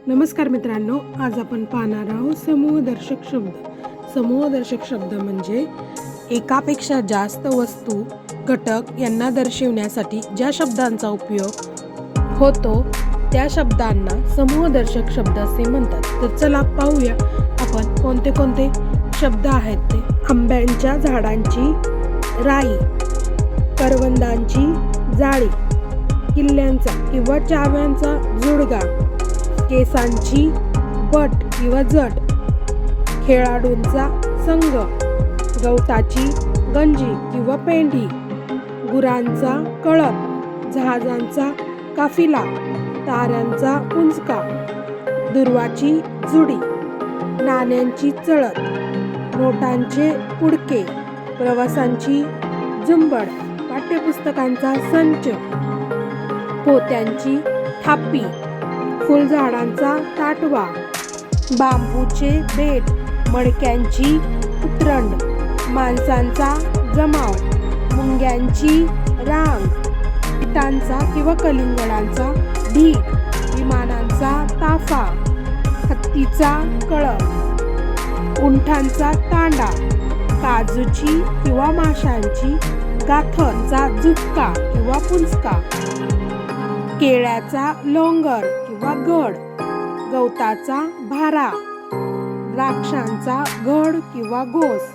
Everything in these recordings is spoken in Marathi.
नमस्कार मित्रांनो, आज आपण पाहणार आहोत समूहदर्शक शब्द. समूहदर्शक शब्द म्हणजे एकापेक्षा जास्त वस्तू, घटक यांना दर्शविण्यासाठी ज्या शब्दांचा उपयोग होतो त्या शब्दांना समूहदर्शक शब्द असे म्हणतात. तर चला पाहूया आपण कोणते कोणते शब्द आहेत ते. आंब्यांच्या झाडांची राई, करवंदांची जाळी, किल्ल्यांचा किंवा चाव्यांचा जुडगा, केसांची बट किंवा जट, खेळाडूंचा संघ, गवताची गंजी किंवा पेंढी, गुरांचा कळप, जहाजांचा काफिला, ताऱ्यांचा पुंजका, दुर्वाची जुडी, नाण्यांची चळत, नोटांचे पुडके, प्रवासांची झुंबड, पाठ्यपुस्तकांचा संच, पोत्यांची थापी, फुलझाडांचा ताटवा, बांबूचे बेट, मडक्यांची उतरंड, माणसांचा जमाव, मुंग्यांची रांग, पितांचा किंवा कलिंगडांचा ढीग, विमानांचा ताफा, हत्तीचा कळप, उंटांचा तांडा, काजूची किंवा माशांची गाथरचा झुपका किंवा पुंजका, केळ्याचा लोंगर किंवा घड, गवताचा भारा, द्राक्षांचा घड किंवा घोस,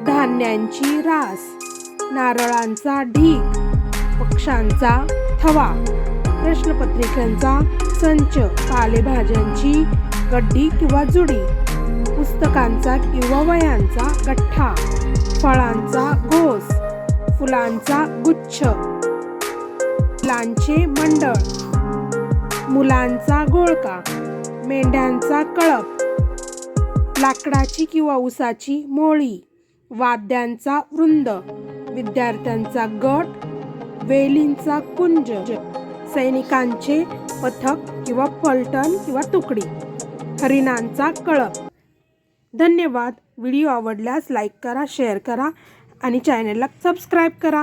धान्यांची रास, नारळांचा ढीग, पक्ष्यांचा थवा, प्रश्नपत्रिकांचा संच, पालेभाज्यांची गड्डी किंवा जुडी, पुस्तकांचा किंवा वह्यांचा गठ्ठा, फळांचा घोस, फुलांचा गुच्छ, फुलांचे मंडळ, मुलांचा घोळका, मेंढ्यांचा कळप, लाकडाची किंवा उसाची मोळी, वाद्यांचा वृंद, विद्यार्थ्यांचा गट, वेलींचा कुंज, सैनिकांचे पथक किंवा पलटण किंवा तुकडी, हरिणांचा कळप. धन्यवाद. व्हिडिओ आवडल्यास लाईक करा, शेअर करा आणि चॅनलला सबस्क्राईब करा.